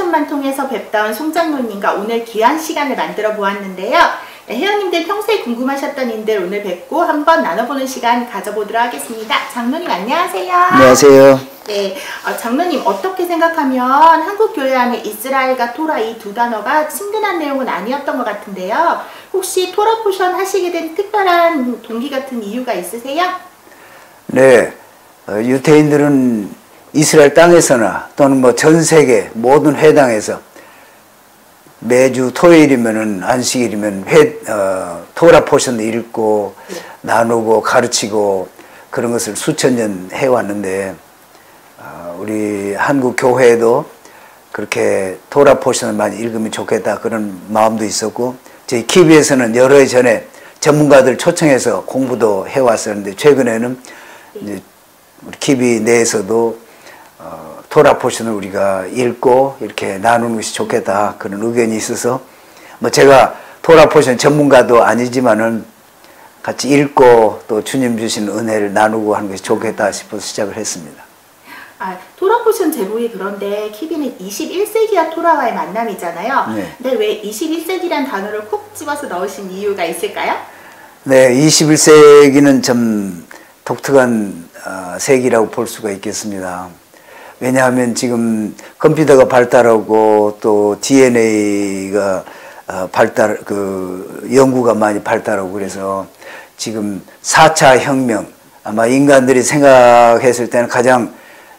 포션만 통해서 뵙던 송장로님과 오늘 귀한 시간을 만들어 보았는데요. 네, 회원님들 평소에 궁금하셨던 일들 오늘 뵙고 한번 나눠보는 시간 가져보도록 하겠습니다. 장로님 안녕하세요. 안녕하세요. 네, 장로님 어떻게 생각하면 한국 교회 안에 이스라엘과 토라 이 두 단어가 친근한 내용은 아니었던 것 같은데요. 혹시 토라 포션 하시게 된 특별한 동기 같은 이유가 있으세요? 네, 유태인들은 이스라엘 땅에서나 또는 뭐 전 세계 모든 회당에서 매주 토요일이면은 안식일이면 토라 포션도 읽고 나누고 가르치고 그런 것을 수천 년 해왔는데 우리 한국 교회에도 그렇게 토라 포션을 많이 읽으면 좋겠다 그런 마음도 있었고 저희 키비에서는 여러 해 전에 전문가들 초청해서 공부도 해왔었는데 최근에는 이제 우리 키비 내에서도 토라 포션을 우리가 읽고 이렇게 나누는 것이 좋겠다 그런 의견이 있어서 뭐 제가 토라 포션 전문가도 아니지만은 같이 읽고 또 주님 주신 은혜를 나누고 하는 것이 좋겠다 싶어서 시작을 했습니다. 토라 포션 제목이 그런데 키비는 21세기와 토라와의 만남이잖아요. 네. 근데 왜 21세기란 단어를 콕 집어서 넣으신 이유가 있을까요? 네, 21세기는 좀 독특한 세기라고 볼 수가 있겠습니다. 왜냐하면 지금 컴퓨터가 발달하고 또 DNA가 연구가 많이 발달하고 그래서 지금 4차 혁명, 아마 인간들이 생각했을 때는 가장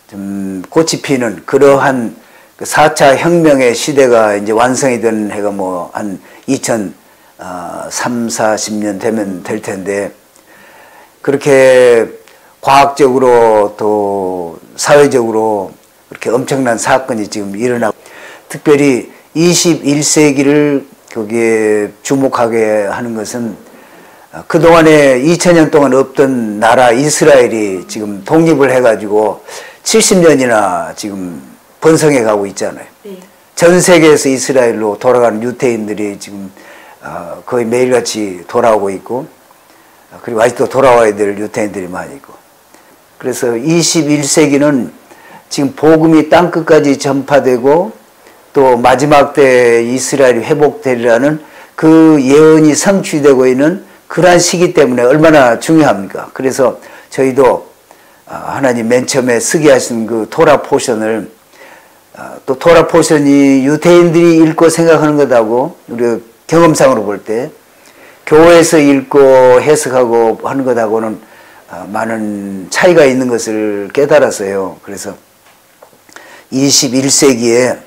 좀 꽃이 피는 그러한 4차 혁명의 시대가 이제 완성이 된 해가 뭐 한 2030-40년 되면 될 텐데 그렇게 과학적으로 또 사회적으로 그렇게 엄청난 사건이 지금 일어나고 특별히 21세기를 거기에 주목하게 하는 것은 그동안에 2000년 동안 없던 나라 이스라엘이 지금 독립을 해가지고 70년이나 지금 번성해 가고 있잖아요. 네. 전 세계에서 이스라엘로 돌아가는 유태인들이 지금 거의 매일같이 돌아오고 있고 그리고 아직도 돌아와야 될 유태인들이 많이 있고 그래서 21세기는 지금 복음이 땅끝까지 전파되고 또 마지막 때 이스라엘이 회복되리라는 그 예언이 성취되고 있는 그러한 시기 때문에 얼마나 중요합니까? 그래서 저희도 하나님 맨 처음에 쓰게 하신 그 토라 포션을 또 토라 포션이 유태인들이 읽고 생각하는 것하고 우리가 경험상으로 볼 때 교회에서 읽고 해석하고 하는 것하고는 많은 차이가 있는 것을 깨달았어요. 그래서 21세기에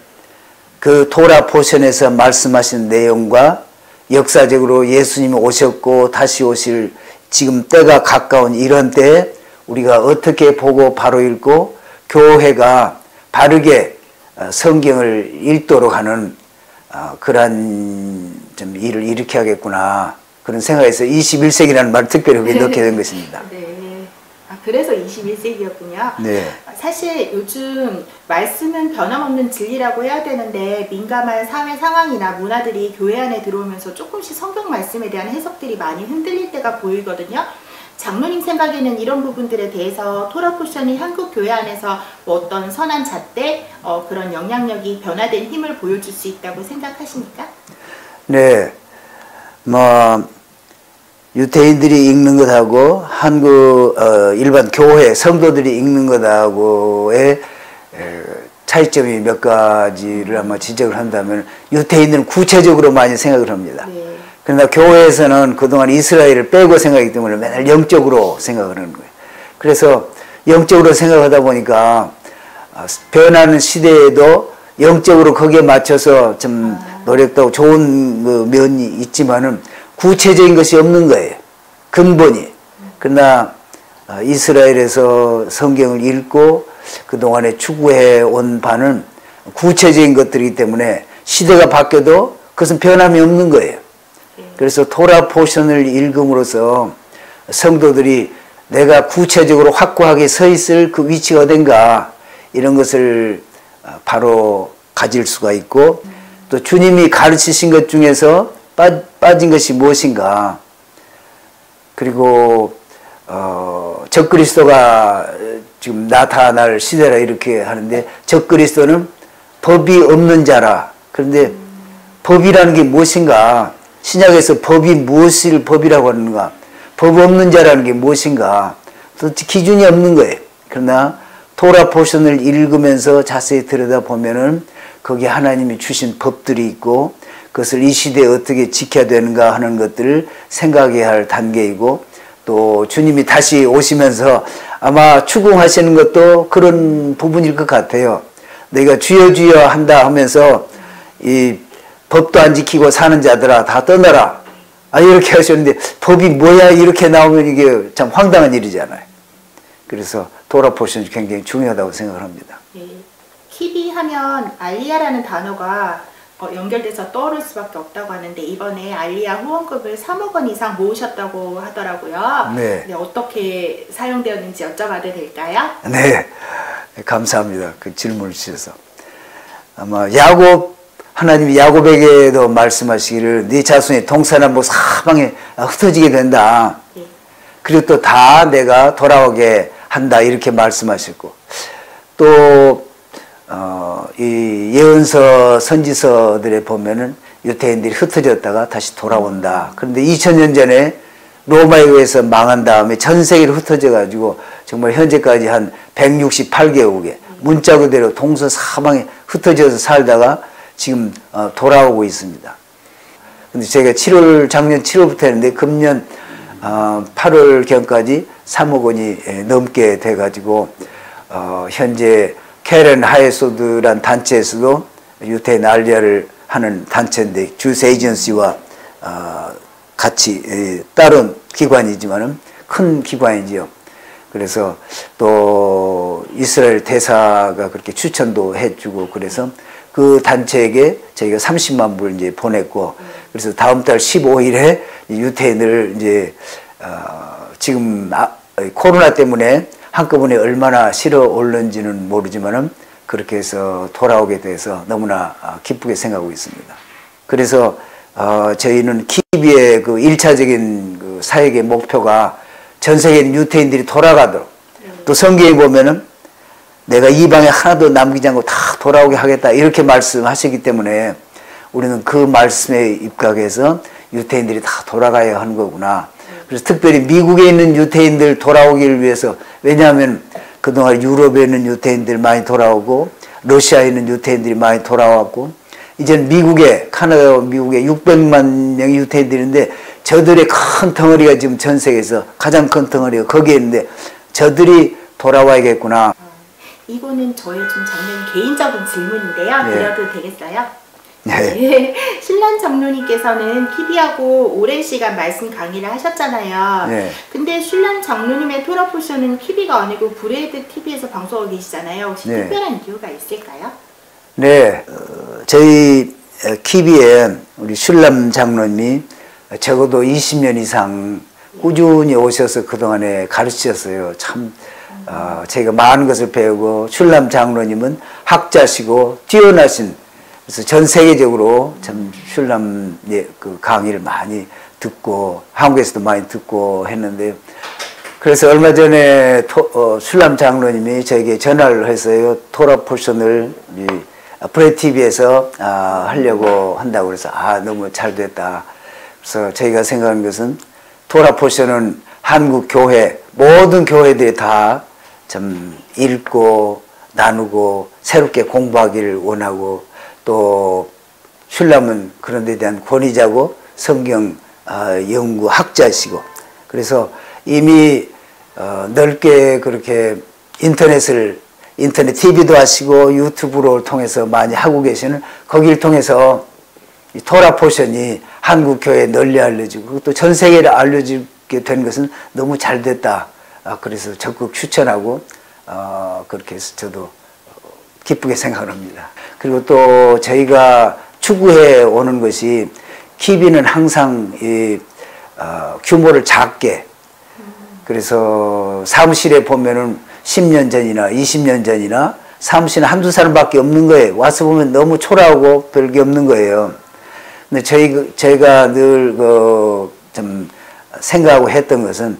그 토라 포션에서 말씀하신 내용과 역사적으로 예수님이 오셨고 다시 오실 지금 때가 가까운 이런 때에 우리가 어떻게 보고 바로 읽고 교회가 바르게 성경을 읽도록 하는 그러한 좀 일을 일으켜야겠구나 그런 생각에서 21세기라는 말을 특별히 여기 넣게 된 것입니다. 네. 그래서 21세기였군요. 네. 사실 요즘 말씀은 변함없는 진리라고 해야 되는데 민감한 사회 상황이나 문화들이 교회 안에 들어오면서 조금씩 성경 말씀에 대한 해석들이 많이 흔들릴 때가 보이거든요. 장로님 생각에는 이런 부분들에 대해서 토라 포션이 한국 교회 안에서 뭐 어떤 선한 잣대 그런 영향력이 변화된 힘을 보여줄 수 있다고 생각하십니까? 네. 뭐 유태인들이 읽는 것하고 한국 일반 교회 성도들이 읽는 것하고의 차이점이 몇 가지를 아마 지적을 한다면 유태인들은 구체적으로 많이 생각을 합니다. 네. 그러나 교회에서는 그동안 이스라엘을 빼고 생각하기 때문에 맨날 영적으로 생각을 하는 거예요. 그래서 영적으로 생각하다 보니까 변하는 시대에도 영적으로 거기에 맞춰서 좀 노력도 하고 좋은 그 면이 있지만은 구체적인 것이 없는 거예요. 근본이. 그러나 이스라엘에서 성경을 읽고 그동안에 추구해 온 바는 구체적인 것들이기 때문에 시대가 바뀌어도 그것은 변함이 없는 거예요. 그래서 토라 포션을 읽음으로써 성도들이 내가 구체적으로 확고하게 서 있을 그 위치가 어딘가 이런 것을 바로 가질 수가 있고 또 주님이 가르치신 것 중에서 빠진 것이 무엇인가 그리고 적그리스도가 지금 나타날 시대라 이렇게 하는데 적그리스도는 법이 없는 자라. 그런데 법이라는 게 무엇인가? 신약에서 법이 무엇을 법이라고 하는가? 법 없는 자라는 게 무엇인가? 도대체 기준이 없는 거예요. 그러나 토라 포션을 읽으면서 자세히 들여다보면은 거기에 하나님이 주신 법들이 있고 그것을 이 시대에 어떻게 지켜야 되는가 하는 것들을 생각해야 할 단계이고 또 주님이 다시 오시면서 아마 추궁하시는 것도 그런 부분일 것 같아요. 내가 주여 주여 한다 하면서 이 법도 안 지키고 사는 자들아 다 떠나라. 이렇게 하셨는데 법이 뭐야 이렇게 나오면 이게 참 황당한 일이잖아요. 그래서 토라 포션이 굉장히 중요하다고 생각을 합니다. 네. 키비 하면 알리야라는 단어가 연결돼서 떠오를 수밖에 없다고 하는데 이번에 알리야 후원금을 3억 원 이상 모으셨다고 하더라고요. 네. 네, 어떻게 사용되었는지 여쭤봐도 될까요? 네, 감사합니다. 그 질문을 주셔서. 아마 하나님이 야곱에게도 말씀하시기를 네 자손이 동서남북 사방에 흩어지게 된다. 네. 그리고 또 다 내가 돌아오게 한다 이렇게 말씀하셨고 또 이 예언서 선지서들에 보면은 유대인들이 흩어졌다가 다시 돌아온다. 그런데 2000년 전에 로마에 의해서 망한 다음에 전 세계로 흩어져 가지고 정말 현재까지 한 168개국에 문자 그대로 동서사방에 흩어져서 살다가 지금 돌아오고 있습니다. 근데 제가 작년 7월부터 했는데 금년 8월경까지 3억 원이 넘게 돼가지고 현재 캐런 하예소드란 단체에서도 유태인 알리야를 하는 단체인데 주스 에이전시와 같이 다른 기관이지만은 큰 기관이지요. 그래서 또 이스라엘 대사가 그렇게 추천도 해주고 그래서 그 단체에게 저희가 30만 불 이제 보냈고 그래서 다음 달 15일에 유태인을 이제 지금 코로나 때문에 한꺼번에 얼마나 실어 올는지는 모르지만은 그렇게 해서 돌아오게 돼서 너무나 기쁘게 생각하고 있습니다. 그래서 저희는 키비의 그 1차적인 그 사역의 목표가 전 세계 유태인들이 돌아가도록 또 성경에 보면은 내가 이방에 하나도 남기지 않고 다 돌아오게 하겠다 이렇게 말씀하시기 때문에 우리는 그 말씀에 입각해서 유태인들이 다 돌아가야 하는 거구나. 그래서 특별히 미국에 있는 유태인들 돌아오기를 위해서 왜냐하면 그동안 유럽에 있는 유태인들 많이 돌아오고 러시아에 있는 유태인들이 많이 돌아왔고 이제는 카나다 미국에 600만 명의 유태인들인데 저들의 큰 덩어리가 지금 전 세계에서 가장 큰 덩어리가 거기에 있는데 저들이 돌아와야겠구나. 이거는 저의 좀 장로님 개인적인 질문인데요. 네. 드려도 되겠어요? 네. 네. 신란 장로님께서는 키비하고 오랜 시간 말씀 강의를 하셨잖아요. 네. 근데 신란 장로님의 토라포션은 키비가 아니고 브레이드 TV에서 방송하고 계시잖아요. 혹시 네. 특별한 이유가 있을까요? 네. 저희 키비에 우리 슐람 장로님이 적어도 20년 이상 꾸준히 오셔서 그동안에 가르치셨어요. 참 제가 많은 것을 배우고 슐람 장로님은 학자시고 뛰어나신 그래서 전 세계적으로 참 슐람의 그 강의를 많이 듣고 한국에서도 많이 듣고 했는데 그래서 얼마 전에 슐람 장로님이 저에게 전화를 했어요. 토라 포션을 브레 TV에서 하려고 한다고 그래서 너무 잘 됐다. 그래서 저희가 생각하는 것은 토라 포션은 한국 교회 모든 교회들이 다 참 읽고 나누고 새롭게 공부하기를 원하고 또 슐람은 그런 데 대한 권위자고 성경 연구 학자시고 그래서 이미 넓게 그렇게 인터넷 TV도 하시고 유튜브를 통해서 많이 하고 계시는 거기를 통해서 이 토라 포션이 한국 교회에 널리 알려지고 또 전 세계에 알려지게 된 것은 너무 잘 됐다. 그래서 적극 추천하고 그렇게 해서 저도 기쁘게 생각합니다. 그리고 또 저희가 추구해 오는 것이 키비는 항상 규모를 작게 그래서 사무실에 보면은 10년 전이나 20년 전이나 사무실은 한두 사람밖에 없는 거예요. 와서 보면 너무 초라하고 별게 없는 거예요. 근데 저희가 늘 좀 생각하고 했던 것은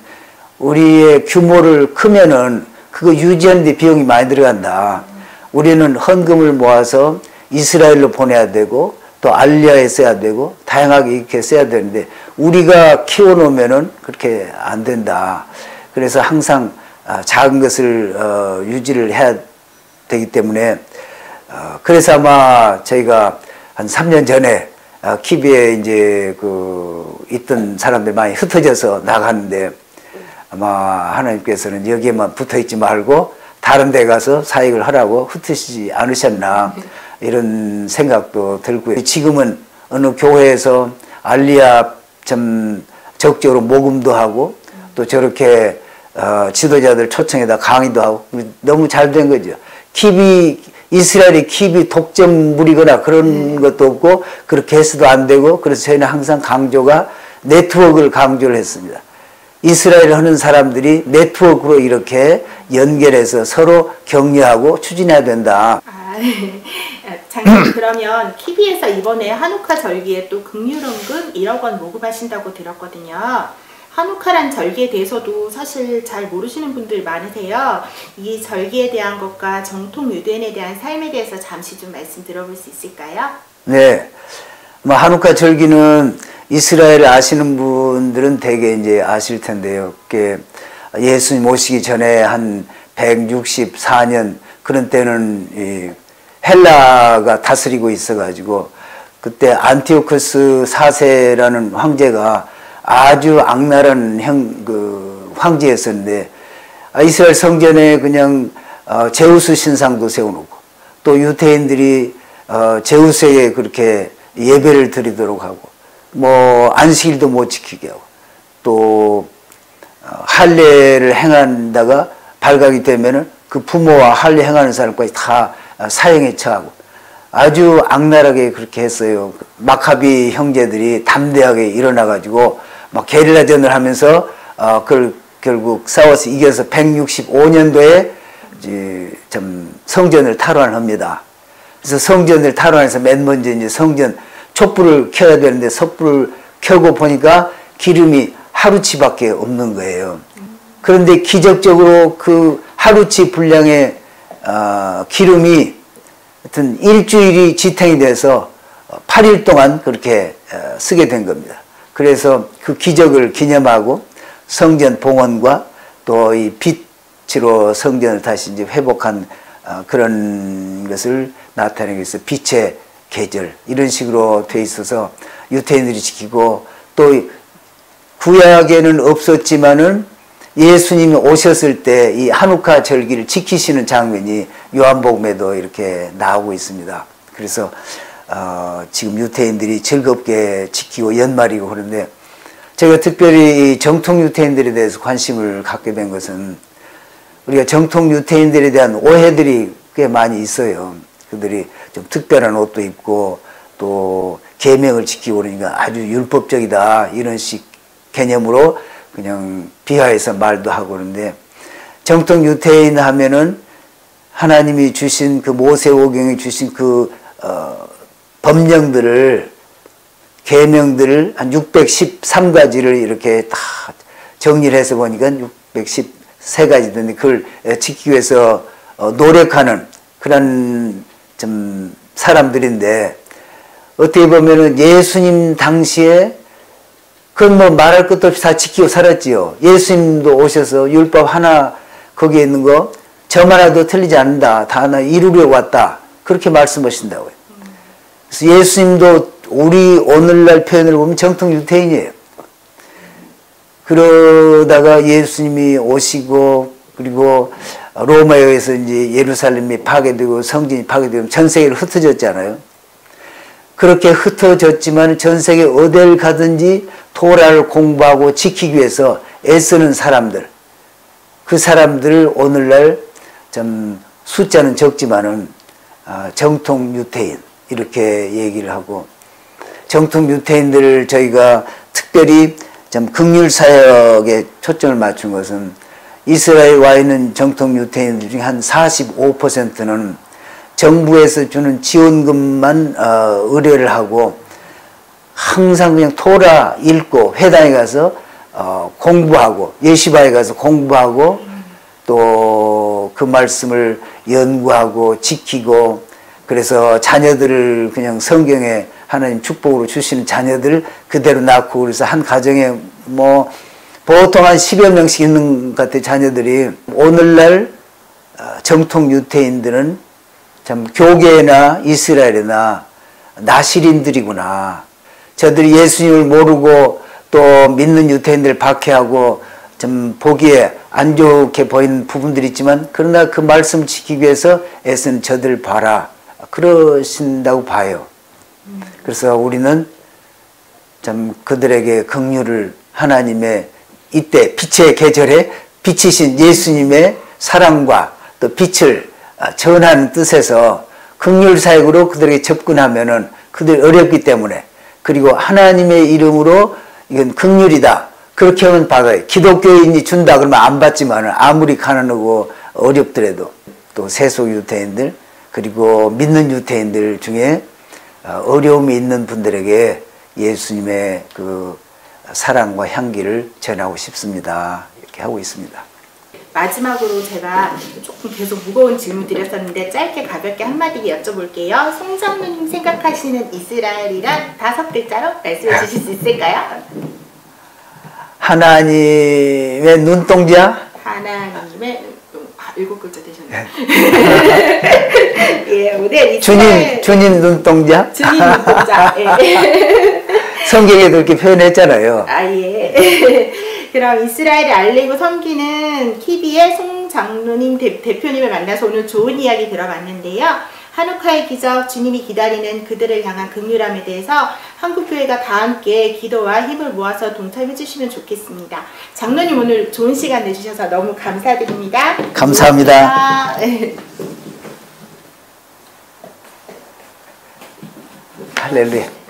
우리의 규모를 크면은 그거 유지하는 데 비용이 많이 들어간다. 우리는 헌금을 모아서 이스라엘로 보내야 되고 또 알리아에 써야 되고 다양하게 이렇게 써야 되는데 우리가 키워놓으면은 그렇게 안 된다. 그래서 항상 작은 것을 유지를 해야 되기 때문에 그래서 아마 저희가 한 3년 전에 키비에 이제 있던 사람들 많이 흩어져서 나갔는데 아마 하나님께서는 여기에만 붙어 있지 말고 다른 데 가서 사역을 하라고 흩으시지 않으셨나 이런 생각도 들고요. 지금은 어느 교회에서 알리아 좀 적극적으로 모금도 하고 또 저렇게 지도자들 초청해다 강의도 하고 너무 잘 된 거죠. 이스라엘이 킵이 독점물이거나 그런 것도 없고 그렇게 해서도 안 되고 그래서 저희는 항상 강조가 네트워크를 강조를 했습니다. 이스라엘 하는 사람들이 네트워크로 이렇게 연결해서 서로 격려하고 추진해야 된다. 장님 그러면 키비에서 이번에 한우카 절기에 또 긍휼은근 1억 원 모금하신다고 들었거든요. 한우카란 절기에 대해서도 사실 잘 모르시는 분들 많으세요. 이 절기에 대한 것과 정통 유대인에 대한 삶에 대해서 잠시 좀 말씀 들어볼 수 있을까요? 네. 한우카 절기는 이스라엘 아시는 분들은 대개 이제 아실 텐데요. 예수님 오시기 전에 한 164년 그런 때는 헬라가 다스리고 있어가지고 그때 안티오코스 4세라는 황제가 아주 악랄한 황제였었는데 이스라엘 성전에 그냥 제우스 신상도 세워놓고 또 유대인들이 제우스에게 그렇게 예배를 드리도록 하고 안식일도 못 지키게 하고 또 할례를 행한다가 발각이 되면은 그 부모와 할례 행하는 사람까지 다 사형에 처하고 아주 악랄하게 그렇게 했어요. 마카비 형제들이 담대하게 일어나가지고 막 게릴라전을 하면서 그걸 결국 싸워서 이겨서 165년도에 좀 성전을 탈환합니다. 그래서 성전을 탈환해서 맨 먼저 이제 성전 촛불을 켜야 되는데 촛불을 켜고 보니까 기름이 하루치밖에 없는 거예요. 그런데 기적적으로 그 하루치 분량의 기름이 하여튼 일주일이 지탱이 돼서 8일 동안 그렇게 쓰게 된 겁니다. 그래서 그 기적을 기념하고 성전 봉헌과 또 이 빛으로 성전을 다시 이제 회복한 그런 것을 나타내기 위해서 빛의 계절 이런 식으로 돼 있어서 유대인들이 지키고 또 구약에는 없었지만은 예수님이 오셨을 때 이 한우카 절기를 지키시는 장면이 요한복음에도 이렇게 나오고 있습니다. 그래서 지금 유대인들이 즐겁게 지키고 연말이고 그런데 제가 특별히 정통 유대인들에 대해서 관심을 갖게 된 것은 우리가 정통 유대인들에 대한 오해들이 꽤 많이 있어요. 그들이 좀 특별한 옷도 입고 또 계명을 지키고 그러니까 아주 율법적이다 이런 식 개념으로 그냥 비하해서 말도 하고 그러는데 정통 유대인 하면은 하나님이 주신 그 모세오경이 주신 그 법령들을 계명들을 한 613가지를 이렇게 다 정리를 해서 보니까 613가지던데 그걸 지키기 위해서 노력하는 그런 좀 사람들인데 어떻게 보면은 예수님 당시에 그건 말할 것도 없이 다 지키고 살았지요. 예수님도 오셔서 율법 하나 거기에 있는 거 점 하나도 틀리지 않는다. 다 하나 이루려고 왔다. 그렇게 말씀하신다고요. 그래서 예수님도 우리 오늘날 표현을 보면 정통 유대인이에요. 그러다가 예수님이 오시고 그리고 로마에 의해서 이제 예루살렘이 파괴되고 성전이 파괴되고 전 세계로 흩어졌잖아요. 그렇게 흩어졌지만 전 세계 어딜 가든지 토라를 공부하고 지키기 위해서 애쓰는 사람들, 그 사람들을 오늘날 좀 숫자는 적지만은 정통 유대인 이렇게 얘기를 하고 정통 유대인들을 저희가 특별히 좀 긍휼 사역에 초점을 맞춘 것은 이스라엘 와 있는 정통 유대인들 중에 한 45%는 정부에서 주는 지원금만 의뢰를 하고 항상 그냥 토라 읽고 회당에 가서 공부하고 예시바에 가서 공부하고 또 그 말씀을 연구하고 지키고 그래서 자녀들을 그냥 성경에 하나님 축복으로 주시는 자녀들 그대로 낳고, 그래서 한 가정에 뭐 보통 한 10여 명씩 있는 것 같아요. 자녀들이. 오늘날 정통 유태인들은 참 교계나 이스라엘이나 나실인들이구나. 저들이 예수님을 모르고 또 믿는 유태인들 박해하고 좀 보기에 안 좋게 보이는 부분들이 있지만, 그러나 그 말씀 지키기 위해서 애쓰는 저들 봐라, 그러신다고 봐요. 그래서 우리는 참 그들에게 긍휼을, 하나님의 이때 빛의 계절에 빛이신 예수님의 사랑과 또 빛을 전하는 뜻에서 긍휼 사역으로 그들에게 접근하면은 그들이 어렵기 때문에, 그리고 하나님의 이름으로 이건 긍휼이다, 그렇게 하면 받아요. 기독교인이 준다 그러면 안 받지만 아무리 가난하고 어렵더라도 또 세속 유태인들 그리고 믿는 유태인들 중에 어려움이 있는 분들에게 예수님의 그 사랑과 향기를 전하고 싶습니다. 이렇게 하고 있습니다. 마지막으로 제가 조금 계속 무거운 질문 드렸었는데 짧게 가볍게 한마디 여쭤볼게요. 송장로님 생각하시는 이스라엘이란 5글자로 말씀해 주실 수 있을까요? 하나님의 눈동자? 하나님의 7글자 되셨네요. 예, 오늘 주님 눈동자? 주님 눈동자. 예. 성경에도 이렇게 표현했잖아요. 아, 예. 그럼 이스라엘을 알리고 섬기는 TV의 송장로님 대표님을 만나서 오늘 좋은 이야기 들어봤는데요. 한우카의 기적, 주님이 기다리는 그들을 향한 긍휼함에 대해서 한국교회가 다 함께 기도와 힘을 모아서 동참해 주시면 좋겠습니다. 장로님 오늘 좋은 시간 내주셔서 너무 감사드립니다. 감사합니다. 할렐루야.